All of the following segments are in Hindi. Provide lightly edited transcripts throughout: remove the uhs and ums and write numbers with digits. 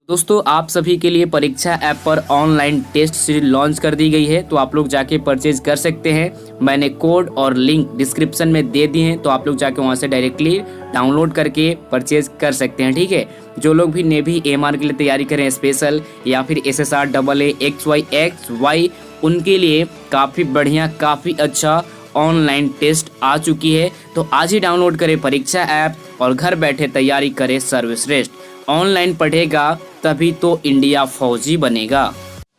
दोस्तों आप सभी के लिए परीक्षा ऐप पर ऑनलाइन टेस्ट सीरीज लॉन्च कर दी गई है, तो आप लोग जाके परचेज कर सकते हैं। मैंने कोड और लिंक डिस्क्रिप्शन में दे दिए हैं, तो आप लोग जाके वहां से डायरेक्टली डाउनलोड करके परचेज कर सकते हैं। ठीक है, जो लोग भी नेवी एमआर के लिए तैयारी करें स्पेशल, या फिर SSR AA XY उनके लिए काफ़ी बढ़िया काफ़ी अच्छा ऑनलाइन टेस्ट आ चुकी है। तो आज ही डाउनलोड करें परीक्षा ऐप और घर बैठे तैयारी करें सर्वश्रेष्ठ। ऑनलाइन पढ़ेगा तभी तो इंडिया फौजी बनेगा।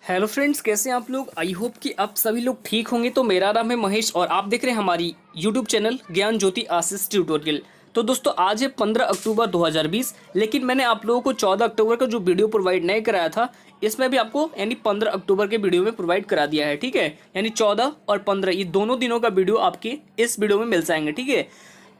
हेलो फ्रेंड्स, कैसे हैं आप लोग। आई होप कि आप सभी लोग ठीक होंगे। तो मेरा नाम है महेश और आप देख रहे हैं हमारी यूट्यूब चैनल ज्ञान ज्योति आशीष ट्यूटोरियल। तो दोस्तों आज है 15 अक्टूबर 2020, लेकिन मैंने आप लोगों को 14 अक्टूबर का जो वीडियो प्रोवाइड नहीं कराया था, इसमें भी आपको यानी 15 अक्टूबर के वीडियो में प्रोवाइड करा दिया है। ठीक है, यानी 14 और 15 ये दोनों दिनों का वीडियो आपके इस वीडियो में मिल जाएंगे। ठीक है,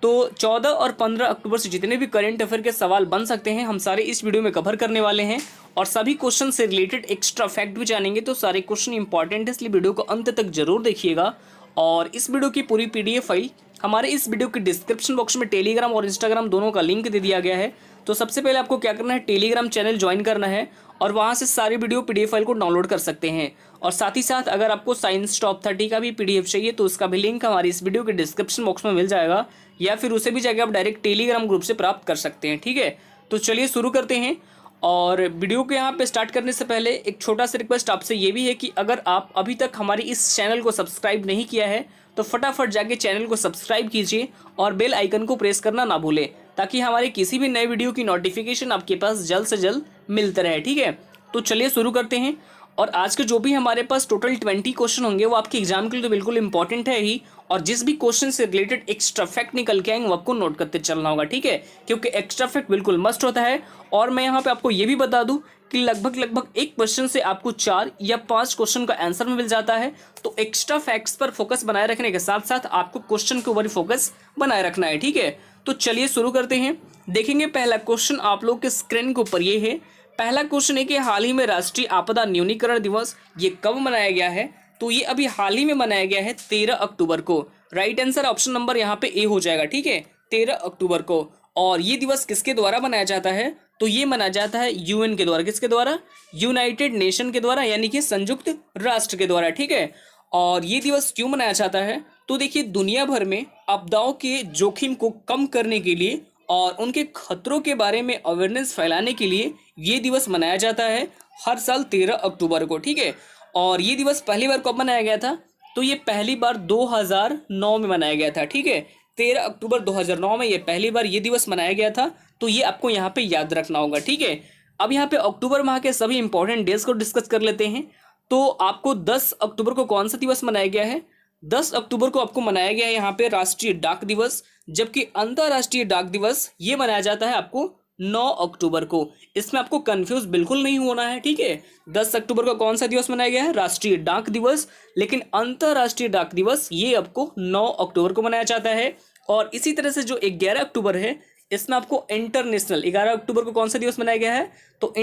तो 14 और 15 अक्टूबर से जितने भी करंट अफेयर के सवाल बन सकते हैं, हम सारे इस वीडियो में कवर करने वाले हैं। और सभी क्वेश्चन से रिलेटेड एक्स्ट्रा फैक्ट भी जानेंगे। तो सारे क्वेश्चन इंपॉर्टेंट है, इसलिए वीडियो को अंत तक जरूर देखिएगा। और इस वीडियो की पूरी PDF फाइल हमारे इस वीडियो के डिस्क्रिप्शन बॉक्स में टेलीग्राम और इंस्टाग्राम दोनों का लिंक दे दिया गया है। तो सबसे पहले आपको क्या करना है, टेलीग्राम चैनल ज्वाइन करना है और वहाँ से सारी वीडियो PDF फाइल को डाउनलोड कर सकते हैं। और साथ ही साथ अगर आपको साइंस टॉप 30 का भी PDF चाहिए तो उसका भी लिंक हमारी इस वीडियो के डिस्क्रिप्शन बॉक्स में मिल जाएगा, या फिर उसे भी जाकर आप डायरेक्ट टेलीग्राम ग्रुप से प्राप्त कर सकते हैं। ठीक है, तो चलिए शुरू करते हैं। और वीडियो को यहाँ पे स्टार्ट करने से पहले एक छोटा सा रिक्वेस्ट आपसे ये भी है कि अगर आप अभी तक हमारी इस चैनल को सब्सक्राइब नहीं किया है तो फटाफट जाके चैनल को सब्सक्राइब कीजिए और बेल आइकन को प्रेस करना ना भूलें, ताकि हमारे किसी भी नए वीडियो की नोटिफिकेशन आपके पास जल्द से जल्द मिलते रहे। ठीक है, तो चलिए शुरू करते हैं। और आज के जो भी हमारे पास टोटल 20 क्वेश्चन होंगे वो आपके एग्जाम के लिए तो बिल्कुल इंपॉर्टेंट है ही, और जिस भी क्वेश्चन से रिलेटेड एक्स्ट्रा फैक्ट निकल के आएंगे वो आपको नोट करते चलना होगा। ठीक है, क्योंकि एक्स्ट्रा फैक्ट बिल्कुल मस्ट होता है। और मैं यहाँ पे आपको ये भी बता दूं कि लगभग एक क्वेश्चन से आपको 4 या 5 क्वेश्चन का आंसर मिल जाता है। तो एक्स्ट्रा फैक्ट्स पर फोकस बनाए रखने के साथ साथ आपको क्वेश्चन के ऊपर फोकस बनाए रखना है। ठीक है, तो चलिए शुरू करते हैं। देखेंगे पहला क्वेश्चन आप लोग के स्क्रीन के ऊपर ये है। पहला क्वेश्चन है कि हाल ही में राष्ट्रीय आपदा न्यूनीकरण दिवस ये कब मनाया गया है। तो ये अभी हाल ही में मनाया गया है 13 अक्टूबर को। राइट आंसर ऑप्शन नंबर यहाँ पे ए हो जाएगा। ठीक है, 13 अक्टूबर को। और ये दिवस किसके द्वारा मनाया जाता है, तो ये मनाया जाता है UN के द्वारा। किसके द्वारा, यूनाइटेड नेशन के द्वारा, यानी कि संयुक्त राष्ट्र के द्वारा। ठीक है, और ये दिवस क्यों मनाया जाता है, तो देखिए दुनिया भर में आपदाओं के जोखिम को कम करने के लिए और उनके खतरों के बारे में अवेयरनेस फैलाने के लिए ये दिवस मनाया जाता है हर साल 13 अक्टूबर को। ठीक है, और ये दिवस पहली बार कब मनाया गया था, तो ये पहली बार 2009 में मनाया गया था। ठीक है, 13 अक्टूबर 2009 में ये पहली बार ये दिवस मनाया गया था। तो ये आपको यहाँ पे याद रखना होगा। ठीक है, अब यहाँ पे अक्टूबर माह के सभी इंपॉर्टेंट डेज को डिस्कस कर लेते हैं। तो आपको 10 अक्टूबर को कौन सा दिवस मनाया गया है, 10 अक्टूबर को आपको मनाया गया है यहाँ पे राष्ट्रीय डाक दिवस, जबकि अंतर्राष्ट्रीय डाक दिवस ये मनाया जाता है आपको 9 अक्टूबर को। इसमें आपको कंफ्यूज बिल्कुल नहीं होना है। ठीक है, 10 अक्टूबर को कौन सा दिवस मनाया गया है, राष्ट्रीय डाक दिवस, लेकिन अंतर्राष्ट्रीय डाक दिवस ये आपको 9 अक्टूबर को मनाया जाता है। और इसी तरह से जो 11 अक्टूबर है इसमें आपको इंटरनेशनल, 11 अक्टूबर को कौन सा दिवस मनाया गया है, तो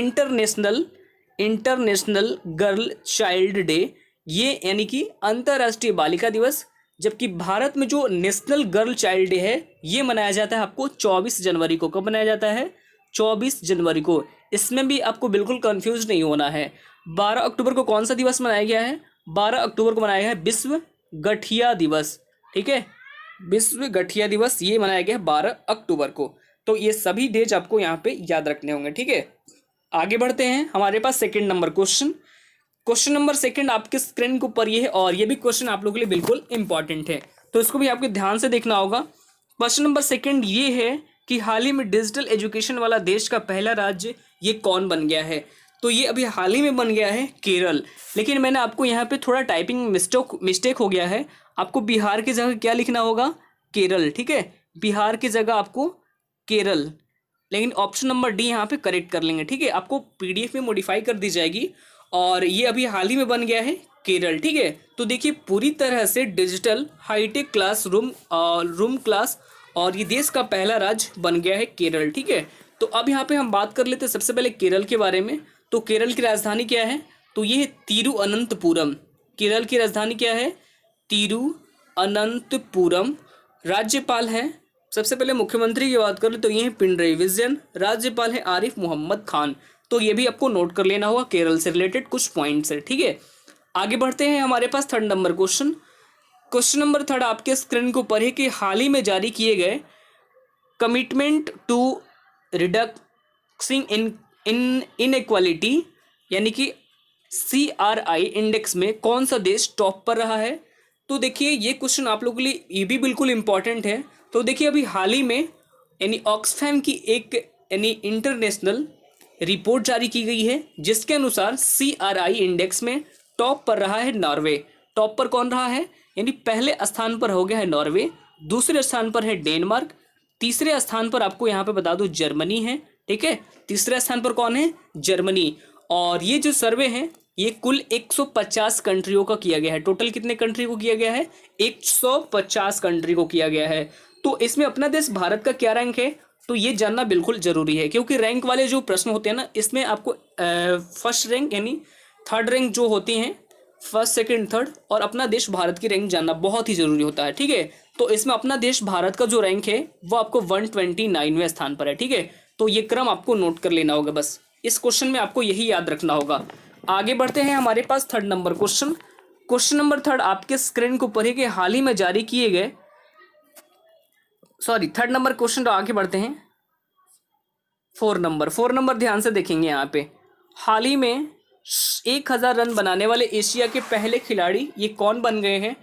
इंटरनेशनल गर्ल चाइल्ड डे, ये यानी कि अंतर्राष्ट्रीय बालिका दिवस। जबकि भारत में जो नेशनल गर्ल चाइल्ड डे है ये मनाया जाता है आपको 24 जनवरी को। कब मनाया जाता है, 24 जनवरी को। इसमें भी आपको बिल्कुल कंफ्यूज नहीं होना है। 12 अक्टूबर को कौन सा दिवस मनाया गया है, 12 अक्टूबर को मनाया गया है विश्व गठिया दिवस। ठीक है, विश्व गठिया दिवस ये मनाया गया है 12 अक्टूबर को। तो ये सभी डेज आपको यहाँ पे याद रखने होंगे। ठीक है, आगे बढ़ते हैं। हमारे पास second number question number second आपके स्क्रीन के ऊपर ये है, और ये भी क्वेश्चन आप लोगों के लिए बिल्कुल इंपॉर्टेंट है, तो इसको भी आपको ध्यान से देखना होगा। क्वेश्चन नंबर सेकंड ये है कि हाल ही में डिजिटल एजुकेशन वाला देश का पहला राज्य ये कौन बन गया है। तो ये अभी हाल ही में बन गया है केरल। लेकिन मैंने आपको यहाँ पे थोड़ा टाइपिंग मिस्टेक हो गया है। आपको बिहार की जगह क्या लिखना होगा, केरल। ठीक है, बिहार की जगह आपको केरल, लेकिन ऑप्शन नंबर डी यहाँ पे करेक्ट कर लेंगे। ठीक है, आपको PDF में मॉडिफाई कर दी जाएगी, और ये अभी हाल ही में बन गया है केरल। ठीक है, तो देखिए पूरी तरह से digital hi tech classroom class, और ये देश का पहला राज्य बन गया है केरल। ठीक है, तो अब यहाँ पे हम बात कर लेते हैं सबसे पहले केरल के बारे में। तो केरल की राजधानी क्या है, तो ये है तिरुअनंतपुरम। केरल की राजधानी क्या है, तिरुअनंतपुरम। राज्यपाल है, सबसे पहले मुख्यमंत्री की बात करें तो ये है पिनरई विजयन। राज्यपाल है आरिफ मोहम्मद खान। तो ये भी आपको नोट कर लेना होगा केरल से रिलेटेड कुछ पॉइंट्स है, ठीक है। आगे बढ़ते हैं हमारे पास third number question. Question number third आपके स्क्रीन के ऊपर है कि हाल ही में जारी किए गए कमिटमेंट टू रिडक्सिंग इन इनइक्वालिटी यानी कि CRI इंडेक्स में कौन सा देश टॉप पर रहा है। तो देखिए ये क्वेश्चन आप लोगों के लिए ये भी बिल्कुल इंपॉर्टेंट है। तो देखिए अभी हाल ही में यानी ऑक्सफैम की एक यानी इंटरनेशनल रिपोर्ट जारी की गई है जिसके अनुसार CRI इंडेक्स में टॉप पर रहा है नॉर्वे। टॉप पर कौन रहा है, यानी पहले स्थान पर हो गया है नॉर्वे, दूसरे स्थान पर है डेनमार्क, तीसरे स्थान पर आपको यहाँ पे बता दूं जर्मनी है, ठीक है। तीसरे स्थान पर कौन है, जर्मनी। और ये जो सर्वे है ये कुल 150 कंट्रियों का किया गया है। टोटल कितने कंट्री को किया गया है, 150 कंट्री को किया गया है। तो इसमें अपना देश भारत का क्या रैंक है, तो ये जानना बिल्कुल जरूरी है, क्योंकि रैंक वाले जो प्रश्न होते हैं ना इसमें आपको फर्स्ट रैंक यानी थर्ड रैंक जो होती हैं, फर्स्ट सेकंड थर्ड, और अपना देश भारत की रैंक जानना बहुत ही जरूरी होता है, ठीक है। तो इसमें अपना देश भारत का जो रैंक है वो आपको 129वें स्थान पर है, ठीक है। तो ये क्रम आपको नोट कर लेना होगा, बस इस क्वेश्चन में आपको यही याद रखना होगा। आगे बढ़ते हैं हमारे पास third number question. Question number third आपके स्क्रीन को ऊपर है कि हाल ही में जारी किए गए थर्ड नंबर क्वेश्चन। तो आगे बढ़ते हैं फोर नंबर ध्यान से देखेंगे। यहाँ पे हाल ही में 1000 रन बनाने वाले एशिया के पहले खिलाड़ी ये कौन बन गए हैं,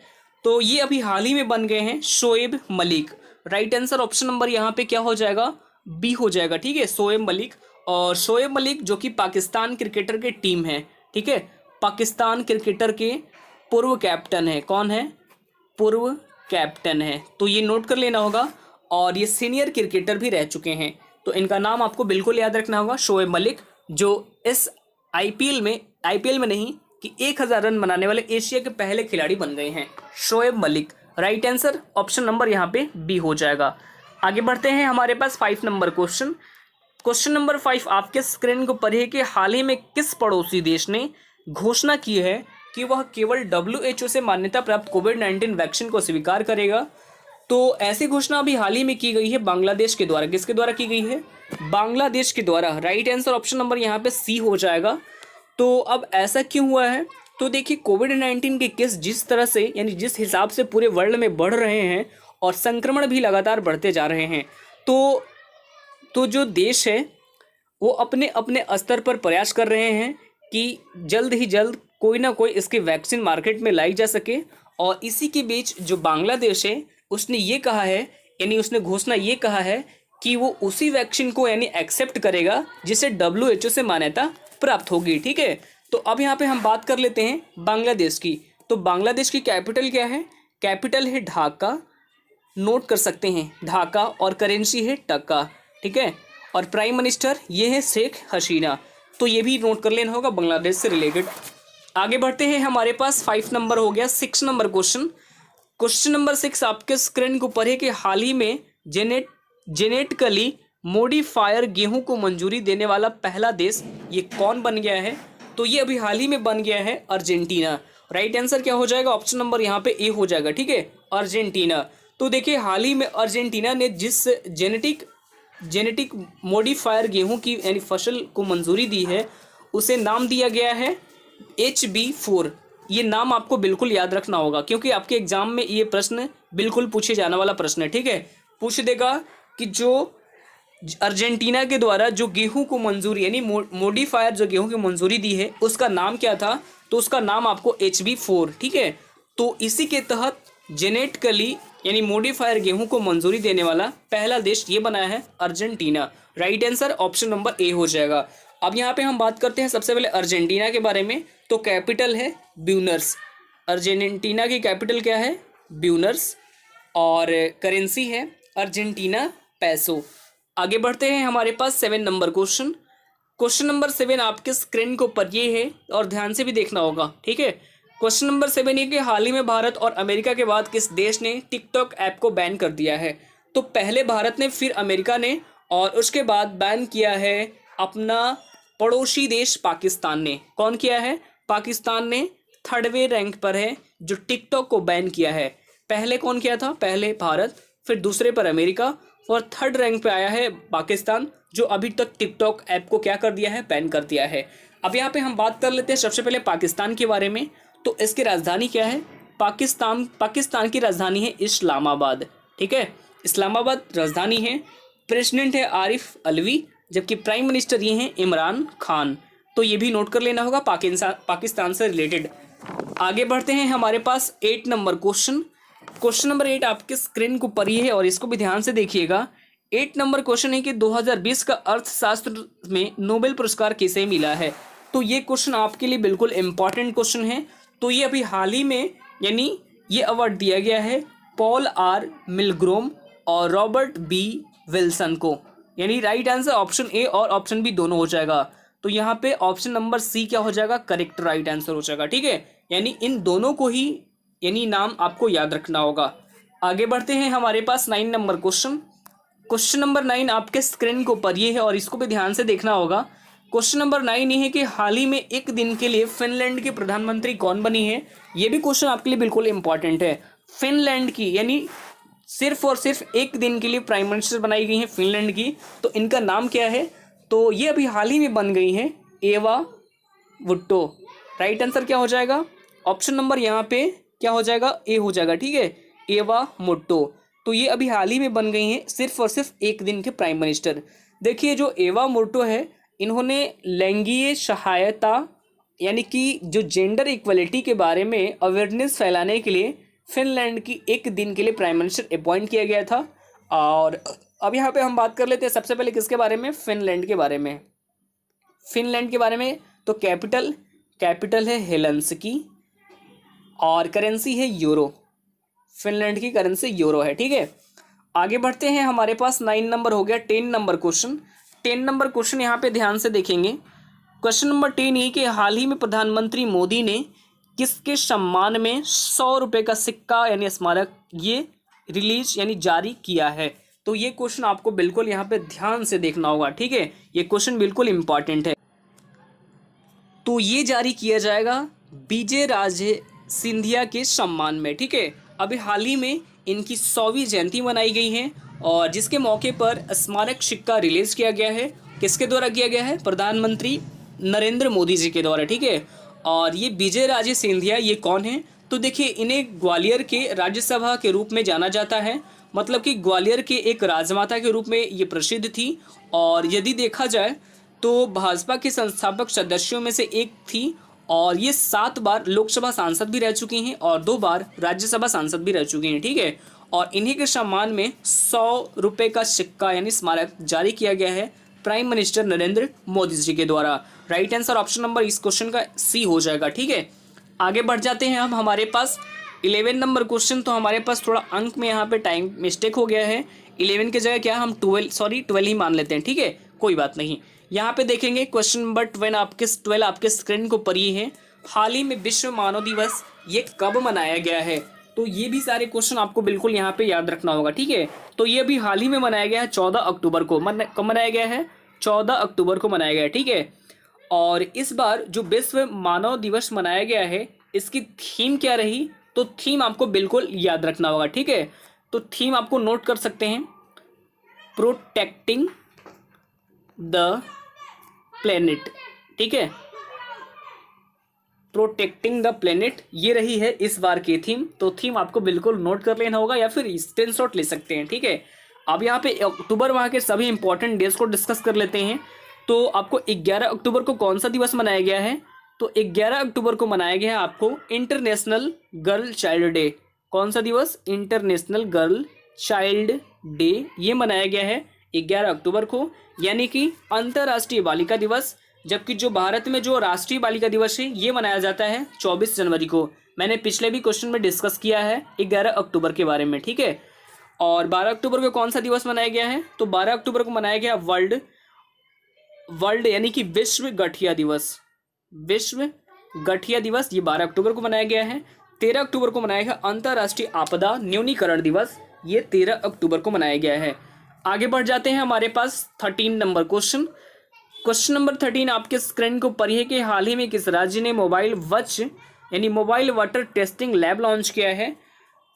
तो ये अभी हाल ही में बन गए हैं Shoaib Malik. Right answer option number यहाँ पे क्या हो जाएगा, बी हो जाएगा, ठीक है, शोएब मलिक। और शोएब मलिक जो कि पाकिस्तान क्रिकेटर के टीम है, ठीक है, पाकिस्तान क्रिकेटर के पूर्व कैप्टन है। कौन है, पूर्व कैप्टन है, तो ये नोट कर लेना होगा। और ये सीनियर क्रिकेटर भी रह चुके हैं, तो इनका नाम आपको बिल्कुल याद रखना होगा, शोएब मलिक, जो इस आईपीएल में नहीं कि 1000 रन बनाने वाले एशिया के पहले खिलाड़ी बन गए हैं, Shoaib Malik. Right answer option number यहाँ पे बी हो जाएगा। आगे बढ़ते हैं हमारे पास 5 नंबर क्वेश्चन। क्वेश्चन नंबर 5 आपके स्क्रीन को पढ़िए कि हाल ही में किस पड़ोसी देश ने घोषणा की है कि वह केवल WHO से मान्यता प्राप्त कोविड-19 वैक्सीन को स्वीकार करेगा। तो ऐसी घोषणा अभी हाल ही में की गई है बांग्लादेश के द्वारा। किसके द्वारा की गई है, बांग्लादेश के द्वारा। राइट आंसर ऑप्शन नंबर यहाँ पे सी हो जाएगा। तो अब ऐसा क्यों हुआ है, तो देखिए कोविड-19 के केस जिस तरह से यानी जिस हिसाब से पूरे वर्ल्ड में बढ़ रहे हैं और संक्रमण भी लगातार बढ़ते जा रहे हैं, तो जो देश है वो अपने अपने स्तर पर प्रयास कर रहे हैं कि जल्द ही जल्द कोई ना कोई इसकी वैक्सीन मार्केट में लाई जा सके। और इसी के बीच जो बांग्लादेश है उसने ये कहा है, यानी उसने घोषणा ये कहा है कि वो उसी वैक्सीन को यानी एक्सेप्ट करेगा जिसे WHO से मान्यता प्राप्त होगी, ठीक है। तो अब यहाँ पे हम बात कर लेते हैं बांग्लादेश की। तो बांग्लादेश की कैपिटल क्या है, कैपिटल है ढाका, नोट कर सकते हैं ढाका, और करेंसी है टका, ठीक है। और प्राइम मिनिस्टर ये है शेख हसीना, तो ये भी नोट कर लेना होगा बांग्लादेश से रिलेटेड। आगे बढ़ते हैं हमारे पास 5 नंबर हो गया। 6 नंबर क्वेश्चन। क्वेश्चन नंबर 6 आपके स्क्रीन के ऊपर है कि हाल ही में जेनेटिकली मॉडिफायर गेहूं को मंजूरी देने वाला पहला देश ये कौन बन गया है, तो ये अभी हाल ही में बन गया है अर्जेंटीना। राइट आंसर क्या हो जाएगा, ऑप्शन नंबर यहाँ पे ए हो जाएगा, ठीक है, अर्जेंटीना। तो देखिए हाल ही में अर्जेंटीना ने जिस जेनेटिक मॉडिफायर गेहूं की यानी फसल को मंजूरी दी है उसे नाम दिया गया है HB4। ये नाम आपको बिल्कुल याद रखना होगा, क्योंकि आपके एग्जाम में ये प्रश्न बिल्कुल पूछे जाने वाला प्रश्न है, ठीक है। पूछ देगा कि जो अर्जेंटीना के द्वारा जो गेहूं को मंजूरी यानी मॉडिफायर जो गेहूं की मंजूरी दी है उसका नाम क्या था, तो उसका नाम आपको HB4, ठीक है। तो इसी के तहत जेनेटिकली यानी मॉडिफायर गेहूं को मंजूरी देने वाला पहला देश ये बनाया है Argentina. Right answer option number A हो जाएगा। अब यहाँ पे हम बात करते हैं सबसे पहले अर्जेंटीना के बारे में। तो कैपिटल है ब्यूनर्स, अर्जेंटीना की कैपिटल क्या है, ब्यूनर्स, और करेंसी है अर्जेंटीना पैसो। आगे बढ़ते हैं हमारे पास 7 नंबर क्वेश्चन। क्वेश्चन नंबर 7 आपके स्क्रीन के ऊपर ये है और ध्यान से भी देखना होगा, ठीक है। क्वेश्चन नंबर 7 ये कि हाल ही में भारत और अमेरिका के बाद किस देश ने टिकटॉक ऐप को बैन कर दिया है, तो पहले भारत ने, फिर अमेरिका ने, और उसके बाद बैन किया है अपना पड़ोसी देश पाकिस्तान ने। कौन किया है, पाकिस्तान ने 3rd रैंक पर है जो टिकटॉक को बैन किया है। पहले कौन किया था, पहले भारत, फिर दूसरे पर अमेरिका, और थर्ड रैंक पे आया है पाकिस्तान, जो अभी तक टिकटॉक ऐप को क्या कर दिया है, बैन कर दिया है। अब यहाँ पे हम बात कर लेते हैं सबसे पहले पाकिस्तान के बारे में। तो इसकी राजधानी क्या है? पाकिस्तान की राजधानी है इस्लामाबाद, ठीक है, इस्लामाबाद राजधानी है। प्रेसिडेंट है आरिफ अलवी, जबकि प्राइम मिनिस्टर ये हैं इमरान खान। तो ये भी नोट कर लेना होगा पाकिस्तान से रिलेटेड। आगे बढ़ते हैं, हमारे पास 8 नंबर क्वेश्चन नंबर 8 आपके स्क्रीन के ऊपर ही है और इसको भी ध्यान से देखिएगा। 8 नंबर क्वेश्चन है कि 2020 का अर्थशास्त्र में नोबेल पुरस्कार किसे मिला है? तो ये क्वेश्चन आपके लिए बिल्कुल इंपॉर्टेंट क्वेश्चन है। तो ये अभी हाल ही में यानी ये अवार्ड दिया गया है पॉल आर मिलग्रोम और रॉबर्ट बी विल्सन को। यानी राइट आंसर ऑप्शन ए और ऑप्शन बी दोनों हो जाएगा। तो यहाँ पे ऑप्शन नंबर सी क्या हो जाएगा? करेक्ट राइट आंसर हो जाएगा, ठीक है। यानी इन दोनों को ही यानी नाम आपको याद रखना होगा। आगे बढ़ते हैं, हमारे पास 9 नंबर क्वेश्चन नंबर 9 आपके स्क्रीन के ऊपर ये है और इसको भी ध्यान से देखना होगा। क्वेश्चन नंबर 9 ये है कि हाल ही में एक दिन के लिए फिनलैंड की प्रधानमंत्री कौन बनी है? ये भी क्वेश्चन आपके लिए बिल्कुल इंपॉर्टेंट है। फिनलैंड की यानी सिर्फ और सिर्फ एक दिन के लिए प्राइम मिनिस्टर बनाई गई है फिनलैंड की, तो इनका नाम क्या है? तो ये अभी हाल ही में बन गई है एवा वुट्टो। राइट आंसर क्या हो जाएगा? ऑप्शन नंबर यहाँ पे क्या हो जाएगा? ए हो जाएगा, ठीक है, एवा मुट्टो। तो ये अभी हाल ही में बन गई हैं सिर्फ और सिर्फ एक दिन के प्राइम मिनिस्टर। देखिए जो एवा मुट्टो है, इन्होंने लैंगिक सहायता यानी कि जो जेंडर इक्वलिटी के बारे में अवेयरनेस फैलाने के लिए फिनलैंड की एक दिन के लिए प्राइम मिनिस्टर अपॉइंट किया गया था। और अब यहाँ पे हम बात कर लेते हैं सबसे पहले किसके बारे में? फिनलैंड के बारे में। फिनलैंड के बारे में तो कैपिटल है हेलसिंकी और करेंसी है यूरो। फिनलैंड की करेंसी यूरो है, ठीक है। आगे बढ़ते हैं, हमारे पास 9 नंबर हो गया। 10 नंबर क्वेश्चन यहाँ पे ध्यान से देखेंगे। क्वेश्चन नंबर 10 ये कि हाल ही में प्रधानमंत्री मोदी ने किसके सम्मान में 100 रुपये का सिक्का यानी स्मारक ये रिलीज यानी जारी किया है? तो ये क्वेश्चन आपको बिल्कुल यहाँ पे ध्यान से देखना होगा, ठीक है, ये क्वेश्चन बिल्कुल इंपॉर्टेंट है। तो ये जारी किया जाएगा विजय राजे सिंधिया के सम्मान में, ठीक है। अभी हाल ही में इनकी 100वीं जयंती मनाई गई है और जिसके मौके पर स्मारक सिक्का रिलीज किया गया है। किसके द्वारा किया गया है? प्रधानमंत्री नरेंद्र मोदी जी के द्वारा, ठीक है। और ये विजय राजे सिंधिया ये कौन है? तो देखिए इन्हें ग्वालियर के राज्यसभा के रूप में जाना जाता है, मतलब कि ग्वालियर के एक राजमाता के रूप में ये प्रसिद्ध थी। और यदि देखा जाए तो भाजपा के संस्थापक सदस्यों में से एक थी और ये 7 बार लोकसभा सांसद भी रह चुकी हैं और 2 बार राज्यसभा सांसद भी रह चुकी हैं, ठीक है। और इन्हीं के सम्मान में 100 रुपये का सिक्का यानी स्मारक जारी किया गया है प्राइम मिनिस्टर नरेंद्र मोदी जी के द्वारा। राइट आंसर ऑप्शन नंबर इस क्वेश्चन का सी हो जाएगा, ठीक है। आगे बढ़ जाते हैं, अब हमारे पास 11 नंबर क्वेश्चन। तो हमारे पास थोड़ा अंक में यहाँ पे टाइम मिस्टेक हो गया है। 11 की जगह क्या हम 12 ही मान लेते हैं, ठीक है, कोई बात नहीं। यहाँ पे देखेंगे क्वेश्चन नंबर 12 आपके स्क्रीन को पर ही है। हाल ही में विश्व मानव दिवस ये कब मनाया गया है? तो ये भी सारे क्वेश्चन आपको बिल्कुल यहाँ पे याद रखना होगा, ठीक है। तो ये अभी हाल ही में मनाया गया है 14 अक्टूबर को। कब मनाया गया है? 14 अक्टूबर को मनाया गया है, ठीक है। और इस बार जो विश्व मानव दिवस मनाया गया है इसकी थीम क्या रही? तो थीम आपको बिल्कुल याद रखना होगा, ठीक है। तो थीम आपको नोट कर सकते हैं, प्रोटेक्टिंग द प्लेनेट, ठीक है, प्रोटेक्टिंग द प्लेनेट ये रही है इस बार की थीम। तो थीम आपको बिल्कुल नोट कर लेना होगा या फिर स्क्रीनशॉट ले सकते हैं, ठीक है। अब यहाँ पे अक्टूबर माह के सभी इंपॉर्टेंट डेज को डिस्कस कर लेते हैं। तो आपको 11 अक्टूबर को कौन सा दिवस मनाया गया है? तो 11 अक्टूबर को मनाया गया है आपको इंटरनेशनल गर्ल चाइल्ड डे। कौन सा दिवस? इंटरनेशनल गर्ल चाइल्ड डे ये मनाया गया है 11 अक्टूबर को, यानी कि अंतर्राष्ट्रीय बालिका दिवस। जबकि जो भारत में जो राष्ट्रीय बालिका दिवस है ये मनाया जाता है 24 जनवरी को। मैंने पिछले भी क्वेश्चन में डिस्कस किया है 11 अक्टूबर के बारे में, ठीक है। और 12 अक्टूबर को कौन सा दिवस मनाया गया है? तो 12 अक्टूबर को मनाया गया वर्ल्ड यानी कि विश्व गठिया दिवस। विश्व गठिया दिवस ये 12 अक्टूबर को मनाया गया है। 13 अक्टूबर को मनाया गया अंतर्राष्ट्रीय आपदा न्यूनीकरण दिवस, ये 13 अक्टूबर को मनाया गया है। आगे बढ़ जाते हैं, हमारे पास 13 नंबर क्वेश्चन नंबर 13 आपके स्क्रीन को पर है कि हाल ही में किस राज्य ने mobile water testing lab launch किया है?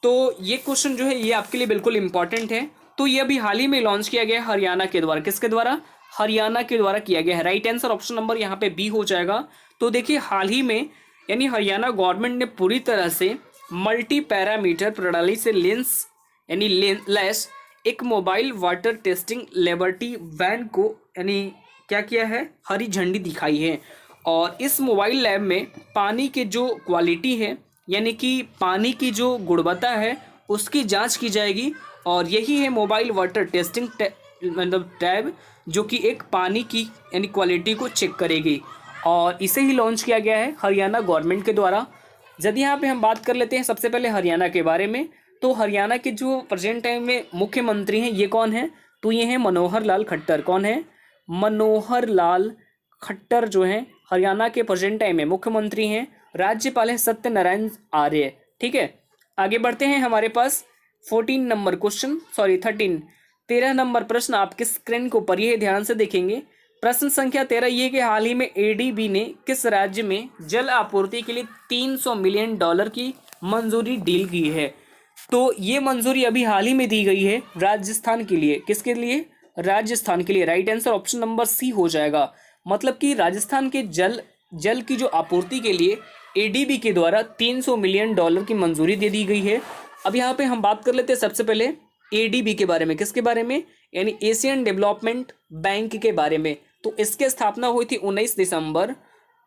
तो ये क्वेश्चन जो है ये आपके लिए बिल्कुल इंपॉर्टेंट है तो ये अभी हाल ही में लॉन्च किया गया है हरियाणा के द्वारा। किसके द्वारा? हरियाणा के द्वारा किया गया है। राइट आंसर ऑप्शन नंबर यहाँ पे बी हो जाएगा। तो देखिए हाल ही में यानी हरियाणा गवर्नमेंट ने पूरी तरह से मल्टी पैरामीटर प्रणाली से लेंस यानी लेस एक mobile water testing laboratory van को यानी क्या किया है, हरी झंडी दिखाई है। और इस मोबाइल लैब में पानी के जो क्वालिटी है यानी कि पानी की जो गुणवत्ता है उसकी जांच की जाएगी। और यही है मोबाइल वाटर टेस्टिंग मतलब टैब, जो कि एक पानी की यानी क्वालिटी को चेक करेगी। और इसे ही लॉन्च किया गया है हरियाणा गवर्नमेंट के द्वारा। यदि यहाँ पे हम बात कर लेते हैं सबसे पहले हरियाणा के बारे में, तो हरियाणा के जो प्रेजेंट टाइम में मुख्यमंत्री हैं ये कौन है? तो ये हैं मनोहर लाल खट्टर। कौन है? मनोहर लाल खट्टर जो हैं हरियाणा के प्रेजेंट टाइम में मुख्यमंत्री हैं। राज्यपाल है सत्यनारायण आर्य। ठीक है, आगे बढ़ते हैं। हमारे पास 14 नंबर क्वेश्चन 13 नंबर प्रश्न आपके स्क्रीन के ऊपर ये ध्यान से देखेंगे। प्रश्न संख्या 13 ये कि हाल ही में एडीबी ने किस राज्य में जल आपूर्ति के लिए $300 मिलियन की मंजूरी डील की है? तो ये मंजूरी अभी हाल ही में दी गई है राजस्थान के लिए। किसके लिए? राजस्थान के लिए। Right answer option number C हो जाएगा। मतलब कि राजस्थान के जल की जो आपूर्ति के लिए एडीबी के द्वारा $300 मिलियन की मंजूरी दे दी गई है। अब यहाँ पे हम बात कर लेते हैं सबसे पहले एडीबी के बारे में। किसके बारे में? यानी एशियन डेवलपमेंट बैंक के बारे में। तो इसकी स्थापना हुई थी 19 दिसंबर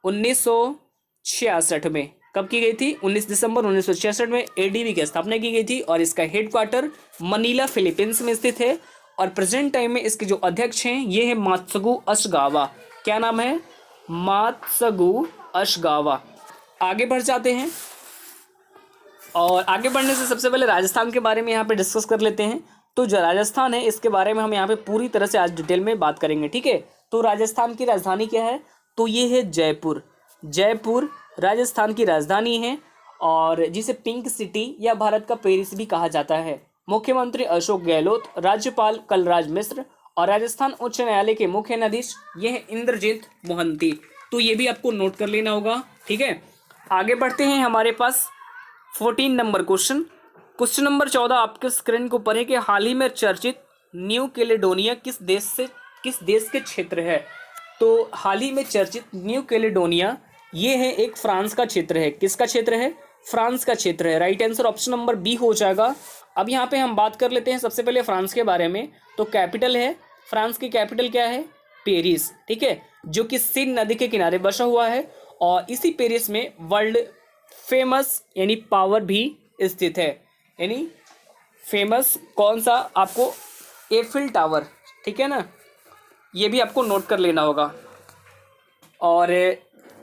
1966 में। कब की गई थी? 19 दिसंबर 1966 में एडीबी की स्थापना की गई थी। और इसका हेडक्वार्टर मनीला फिलीपींस में स्थित है। और प्रेजेंट टाइम में इसके जो अध्यक्ष हैं ये है मात्सुगु अशिगावा। क्या नाम है? मात्सुगु अशिगावा। आगे बढ़ जाते हैं और आगे बढ़ने से सबसे पहले राजस्थान के बारे में यहाँ पे डिस्कस कर लेते हैं। तो जो राजस्थान है इसके बारे में हम यहाँ पे पूरी तरह से आज डिटेल में बात करेंगे। ठीक है, तो राजस्थान की राजधानी क्या है? तो ये है जयपुर। जयपुर राजस्थान की राजधानी है और जिसे पिंक सिटी या भारत का पेरिस भी कहा जाता है। मुख्यमंत्री अशोक गहलोत, राज्यपाल कलराज मिश्र और राजस्थान उच्च न्यायालय के मुख्य न्यायाधीश ये है इंद्रजीत मोहंती। तो ये भी आपको नोट कर लेना होगा। ठीक है, आगे बढ़ते हैं। हमारे पास 14 नंबर क्वेश्चन नंबर 14 आपके स्क्रीन को ऊपर है कि हाल ही में चर्चित न्यू कैलेडोनिया किस देश के क्षेत्र है? तो हाल ही में चर्चित न्यू कैलेडोनिया ये है एक फ्रांस का क्षेत्र है। किसका क्षेत्र है? फ्रांस का क्षेत्र है। Right answer option number B हो जाएगा। अब यहाँ पे हम बात कर लेते हैं सबसे पहले फ्रांस के बारे में। तो कैपिटल है, फ्रांस की कैपिटल क्या है? पेरिस। ठीक है, जो कि सीन नदी के किनारे बसा हुआ है। और इसी पेरिस में वर्ल्ड फेमस यानी पावर भी स्थित है। यानी फेमस कौन सा? आपको एफिल टावर। ठीक है ना, ये भी आपको नोट कर लेना होगा। और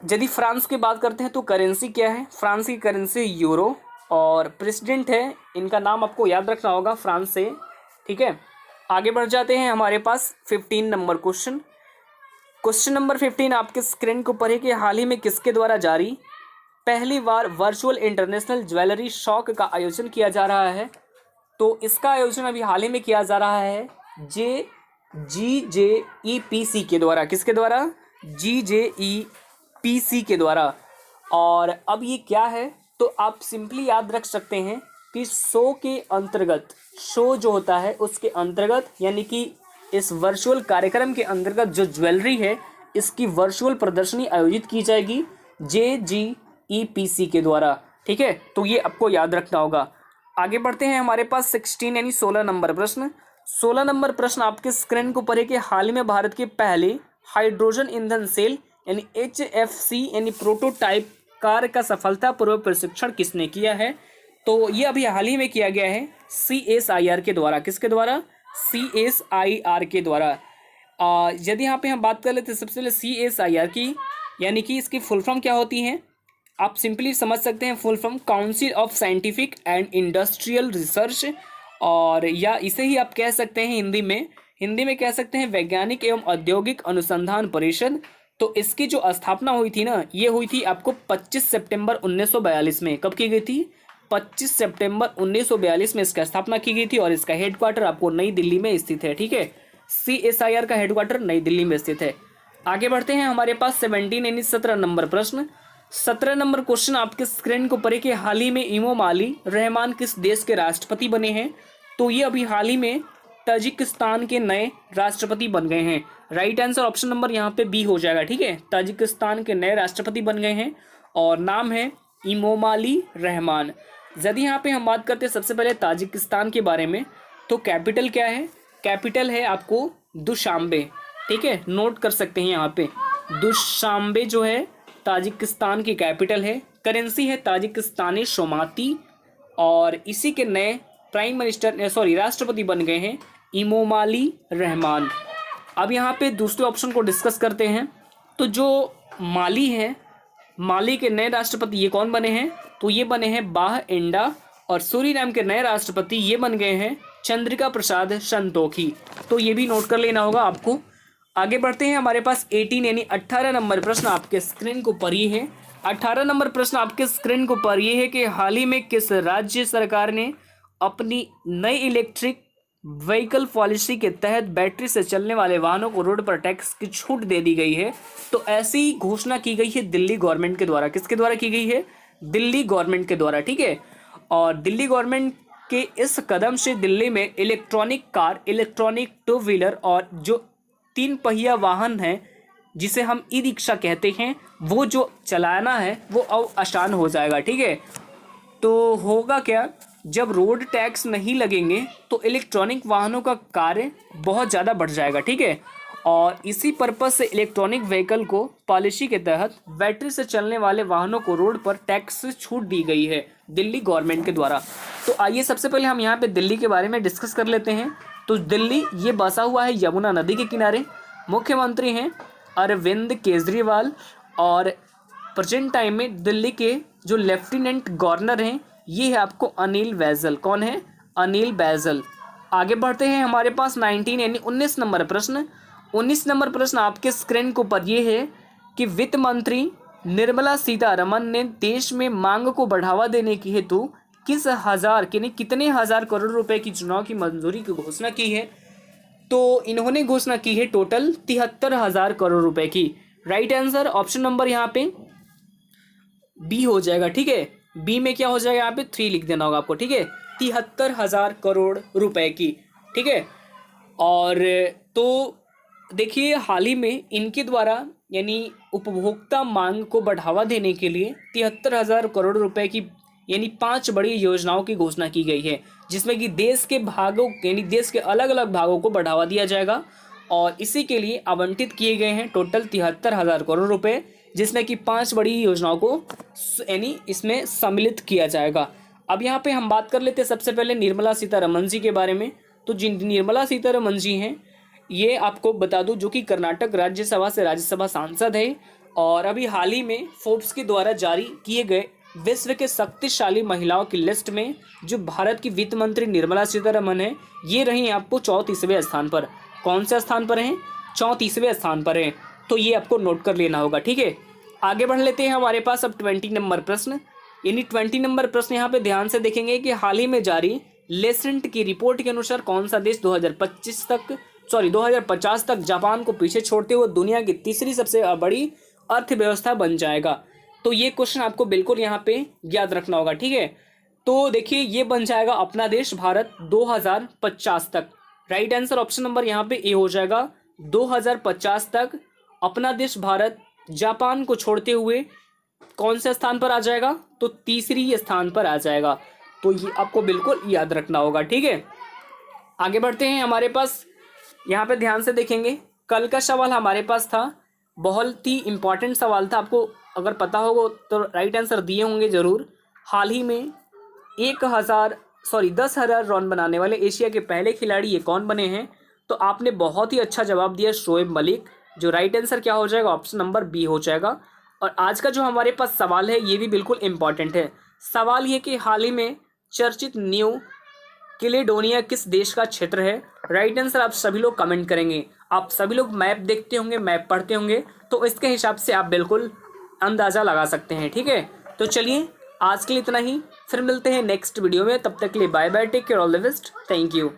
यदि फ्रांस की बात करते हैं तो करेंसी क्या है? फ्रांस की करेंसी यूरो। और प्रेसिडेंट है, इनका नाम आपको याद रखना होगा फ्रांस से। ठीक है, आगे बढ़ जाते हैं। हमारे पास 15 नंबर क्वेश्चन नंबर 15 आपके स्क्रीन के ऊपर है कि हाल ही में किसके द्वारा जारी पहली बार वर्चुअल इंटरनेशनल ज्वेलरी शॉक का आयोजन किया जा रहा है? तो इसका आयोजन अभी हाल ही में किया जा रहा है GJEPC के द्वारा। किसके द्वारा? GJEPC के द्वारा। और अब ये क्या है? तो आप सिंपली याद रख सकते हैं कि शो जो होता है उसके अंतर्गत यानी कि इस वर्चुअल कार्यक्रम के अंतर्गत जो ज्वेलरी है इसकी वर्चुअल प्रदर्शनी आयोजित की जाएगी JJEPC के द्वारा। ठीक है, तो ये आपको याद रखना होगा। आगे बढ़ते हैं। हमारे पास 16 यानी 16 नंबर प्रश्न आपके स्क्रीन को ऊपर है कि हाल ही में भारत के पहले हाइड्रोजन ईंधन सेल यानी HFC यानी प्रोटोटाइप कार का सफलतापूर्वक प्रशिक्षण किसने किया है? तो ये अभी हाल ही में किया गया है CSIR के द्वारा। किसके द्वारा? CSIR के द्वारा। यदि यहाँ पे हम बात कर लेते हैं सबसे पहले CSIR की, यानी कि इसकी फुल फॉर्म क्या होती है? आप सिंपली समझ सकते हैं full form council of scientific and industrial research. और या इसे ही आप कह सकते हैं हिंदी में कह सकते हैं वैज्ञानिक एवं औद्योगिक अनुसंधान परिषद। तो इसकी जो स्थापना हुई थी ना, ये हुई थी आपको 25 सितंबर 1942 में। कब की गई थी? 25 सितंबर 1942 में इसका स्थापना की गई थी। और इसका हेडक्वार्टर आपको नई दिल्ली में स्थित है। ठीक है, CSIR का हेडक्वार्टर नई दिल्ली में स्थित है। आगे बढ़ते हैं। हमारे पास 17 यानी 17 नंबर क्वेश्चन आपके स्क्रीन को ऊपर है कि हाल ही में इमाम अली रहमान किस देश के राष्ट्रपति बने हैं? तो ये अभी हाल ही में ताजिकिस्तान के नए राष्ट्रपति बन गए हैं। राइट आंसर ऑप्शन नंबर यहाँ पे बी हो जाएगा। ठीक है, ताजिकिस्तान के नए राष्ट्रपति बन गए हैं और नाम है इमोमाली रहमान। यदि यहाँ पे हम बात करते हैं सबसे पहले ताजिकिस्तान के बारे में, तो कैपिटल क्या है? कैपिटल है आपको दुशांबे। ठीक है, नोट कर सकते हैं यहाँ पे, दुशांबे जो है ताजिकिस्तान की कैपिटल है। करेंसी है ताजिकिस्तानी शोमाती और इसी के नए प्राइम मिनिस्टर राष्ट्रपति बन गए हैं इमोमाली रहमान। अब यहाँ पे दूसरे ऑप्शन को डिस्कस करते हैं। तो जो माली है, माली के नए राष्ट्रपति ये कौन बने हैं? तो ये बने हैं बाह एंडा और सूरीनाम के नए राष्ट्रपति ये बन गए हैं चंद्रिका प्रसाद संतोखी। तो ये भी नोट कर लेना होगा आपको। आगे बढ़ते हैं, हमारे पास 18 यानी 18 नंबर प्रश्न आपके स्क्रीन के ऊपर ये है। 18 नंबर प्रश्न आपके स्क्रीन के ऊपर ये है कि हाल ही में किस राज्य सरकार ने अपनी नई इलेक्ट्रिक व्हीकल पॉलिसी के तहत बैटरी से चलने वाले वाहनों को रोड पर टैक्स की छूट दे दी गई है? तो ऐसी घोषणा की गई है दिल्ली गवर्नमेंट के द्वारा। किसके द्वारा की गई है? दिल्ली गवर्नमेंट के द्वारा। ठीक है, और दिल्ली गवर्नमेंट के इस कदम से दिल्ली में electronic car, electronic two wheeler और जो 3 पहिया वाहन है जिसे हम ई रिक्शा कहते हैं, वो जो चलाना है वो अब आसान हो जाएगा। ठीक है, तो होगा क्या, जब रोड टैक्स नहीं लगेंगे तो इलेक्ट्रॉनिक वाहनों का कार्य बहुत ज़्यादा बढ़ जाएगा। ठीक है, और इसी पर्पज से इलेक्ट्रॉनिक व्हीकल को पॉलिसी के तहत बैटरी से चलने वाले वाहनों को रोड पर टैक्स से छूट दी गई है दिल्ली गवर्नमेंट के द्वारा। तो आइए सबसे पहले हम यहाँ पे दिल्ली के बारे में डिस्कस कर लेते हैं। तो दिल्ली ये बसा हुआ है यमुना नदी के किनारे। मुख्यमंत्री हैं अरविंद केजरीवाल और प्रेजेंट टाइम में दिल्ली के जो लेफ्टिनेंट गवर्नर हैं ये है आपको अनिल बैजल। कौन है? अनिल बैजल। आगे बढ़ते हैं, हमारे पास 19 यानी 19 नंबर प्रश्न। 19 नंबर प्रश्न आपके स्क्रीन के ऊपर ये है कि वित्त मंत्री निर्मला सीतारमन ने देश में मांग को बढ़ावा देने की हेतु कितने हजार करोड़ रुपए की चुनाव की मंजूरी की घोषणा की है? तो इन्होंने घोषणा की है टोटल 73,000 करोड़ रुपए की। राइट आंसर ऑप्शन नंबर यहाँ पे बी हो जाएगा। ठीक है, बी में क्या हो जाएगा, यहाँ पे 3 लिख देना होगा आपको। ठीक है, 73,000 करोड़ रुपए की। ठीक है, और तो देखिए हाल ही में इनके द्वारा यानी उपभोक्ता मांग को बढ़ावा देने के लिए 73,000 करोड़ रुपए की यानी 5 बड़ी योजनाओं की घोषणा की गई है, जिसमें कि देश के भागों यानी देश के अलग अलग भागों को बढ़ावा दिया जाएगा और इसी के लिए आवंटित किए गए हैं टोटल 73,000 करोड़ रुपए, जिसमें कि 5 बड़ी योजनाओं को यानी इसमें सम्मिलित किया जाएगा। अब यहाँ पे हम बात कर लेते हैं सबसे पहले निर्मला सीतारमन जी के बारे में। तो जिन निर्मला सीतारमन जी हैं ये आपको बता दूं जो कि कर्नाटक राज्यसभा से राज्यसभा सांसद है और अभी हाल ही में फोर्ब्स के द्वारा जारी किए गए विश्व के शक्तिशाली महिलाओं की लिस्ट में जो भारत की वित्त मंत्री निर्मला सीतारमन है ये रही आपको 34वें स्थान पर। कौन से स्थान पर हैं? 34वें स्थान पर हैं। तो ये आपको नोट कर लेना होगा। ठीक है, आगे बढ़ लेते हैं, हमारे पास अब 20 नंबर प्रश्न। यानी 20 नंबर प्रश्न यहाँ पे ध्यान से देखेंगे कि हाल ही में जारी लेसेंट की रिपोर्ट के अनुसार कौन सा देश 2050 तक जापान को पीछे छोड़ते हुए दुनिया की तीसरी सबसे बड़ी अर्थव्यवस्था बन जाएगा? तो ये क्वेश्चन आपको बिल्कुल यहाँ पे याद रखना होगा। ठीक है, तो देखिए ये बन जाएगा अपना देश भारत 2050 तक। राइट आंसर ऑप्शन नंबर यहाँ पे ए हो जाएगा। 2050 तक अपना देश भारत जापान को छोड़ते हुए कौन से स्थान पर आ जाएगा? तो तीसरी स्थान पर आ जाएगा। तो ये आपको बिल्कुल याद रखना होगा। ठीक है, आगे बढ़ते हैं, हमारे पास यहाँ पे ध्यान से देखेंगे। कल का सवाल हमारे पास था, बहुत ही इंपॉर्टेंट सवाल था, आपको अगर पता होगा तो राइट आंसर दिए होंगे जरूर। हाल ही में 10,000 रन बनाने वाले एशिया के पहले खिलाड़ी ये कौन बने हैं? तो आपने बहुत ही अच्छा जवाब दिया, शोएब मलिक। जो राइट आंसर क्या हो जाएगा? ऑप्शन नंबर बी हो जाएगा। और आज का जो हमारे पास सवाल है ये भी बिल्कुल इम्पॉर्टेंट है। सवाल ये कि हाल ही में चर्चित न्यू कैलेडोनिया किस देश का क्षेत्र है? राइट आंसर आप सभी लोग कमेंट करेंगे। आप सभी लोग मैप देखते होंगे, मैप पढ़ते होंगे, तो इसके हिसाब से आप बिल्कुल अंदाज़ा लगा सकते हैं। ठीक है, तो चलिए आज के लिए इतना ही, फिर मिलते हैं नेक्स्ट वीडियो में। तब तक के लिए bye bye, take care, all the best, thank you.